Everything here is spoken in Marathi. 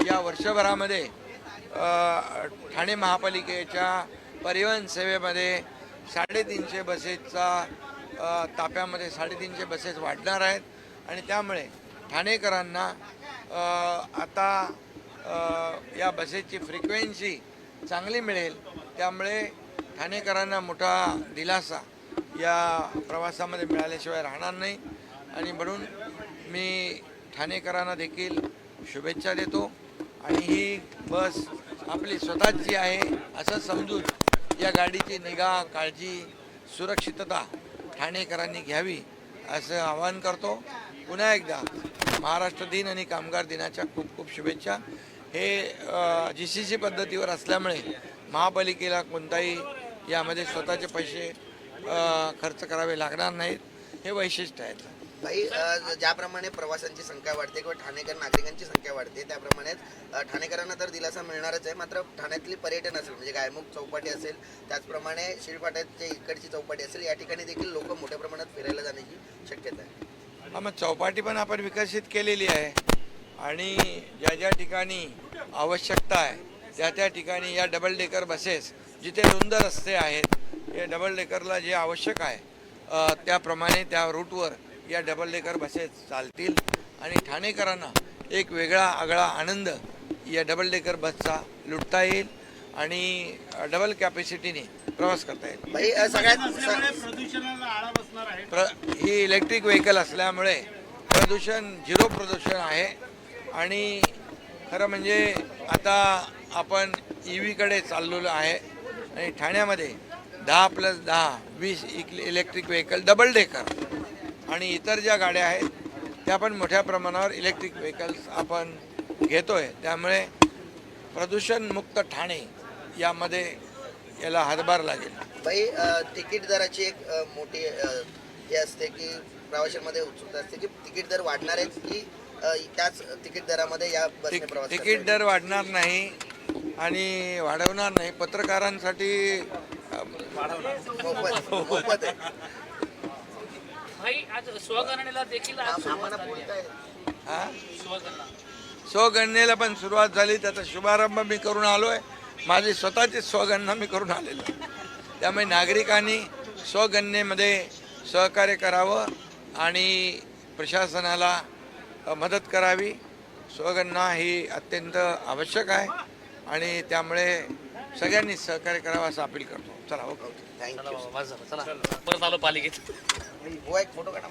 या वर्षभरामध्ये ठाणे महापालिकेच्या परिवहन सेवेमध्ये 350 बसेसचा ताप्यामध्ये 350 बसेस वाढणार आहेत आणि त्यामुळे ठाणेकरांना आता या बसेसची फ्रिक्वेन्सी चांगली मिळेल. त्यामुळे ठाणेकरांना मोठा दिलासा या प्रवासामध्ये मिळाल्याशिवाय राहणार नाही आणि म्हणून मी ठाणेकरांना देखील शुभेच्छा देतो. आणि ही बस आपली स्वतःची आहे असं समजून या गाडीची निगा, काळजी, सुरक्षितता ठाणेकरांनी घ्यावी असं आवाहन करतो. पुन्हा एकदा महाराष्ट्र दिन आणि कामगार दिनाच्या खूप खूप शुभेच्छा. हे GCC पद्धतीवर असल्यामुळे महापालिकेला कोणताही यामध्ये स्वतःचे पैसे खर्च करावे लागणार नाहीत. हे वैशिष्ट्य आहे. भाई, ज्याप्रमाणे प्रवाशांची संख्या वाढते किंवा ठाणेकर नागरिकांची संख्या वाढते त्याप्रमाणेच ठाणेकरांना तर दिलासा मिळणारच आहे. मात्र ठाण्यातली पर्यटन असेल म्हणजे गायमुख चौपाटी असेल, त्याचप्रमाणे शिळफाट्याची इकडची चौपाटी असेल, या ठिकाणी देखील लोक मोठ्या प्रमाणात फिरायला जाण्याची शक्यता आहे. मग चौपाटी पण आपण विकसित केलेली आहे आणि ज्या ज्या ठिकाणी आवश्यकता आहे त्या ठिकाणी या डबल डेकर बसेस जिथे रुंद रस्ते आहेत, या डबल डेकरला जे आवश्यक आहे त्याप्रमाणे त्या रूटवर या डबल डेकर बसेस चालतील आणि ठाणेकरांना एक वेगळा आगळा आनंद या डबल डेकर बसचा लुटता येईल आणि डबल कॅपॅसिटीने प्रवास करता येईल. ही इलेक्ट्रिक व्हेकल असल्यामुळे प्रदूषण झिरो प्रदूषण आहे आणि खरं म्हणजे आता आपण EVकडे चाललेलो आहे आणि ठाण्यामध्ये 10+10 20 इलेक्ट्रिक व्हेकल डबल डेकर आणि इतर ज्या गाड्या आहेत त्या पण मोठ्या प्रमाणावर इलेक्ट्रिक व्हेकल्स आपण घेतोय. त्यामुळे प्रदूषणमुक्त ठाणे यामध्ये याला हातभार लागेल. बाई, तिकीट दराची एक मोठी हे असते की प्रवाशांमध्ये उत्सुकता असते की तिकीट दर वाढणार आहेत की त्याच तिकीट दरामध्ये या बसने प्रवास. तिकीट दर वाढणार नाही आणि वाढवणार नाही. पत्रकारांसाठी मोफत आहे. आज स्वगणनेला देखील स्वगणनेला पण सुरुवात झाली. त्याचा शुभारंभ मी करून आलोय. माझी स्वतःची स्वगणना मी करून आलेलो. त्यामुळे नागरिकांनी स्वगणनेमध्ये सहकार्य करावं आणि प्रशासनाला मदत करावी. स्वगणना ही अत्यंत आवश्यक आहे आणि त्यामुळे सगळ्यांनी सहकार्य करावं असं अपील करतो. चला, ओके. थँक्यू. चला परत आलो पालिकेत. एक फोटो काढा.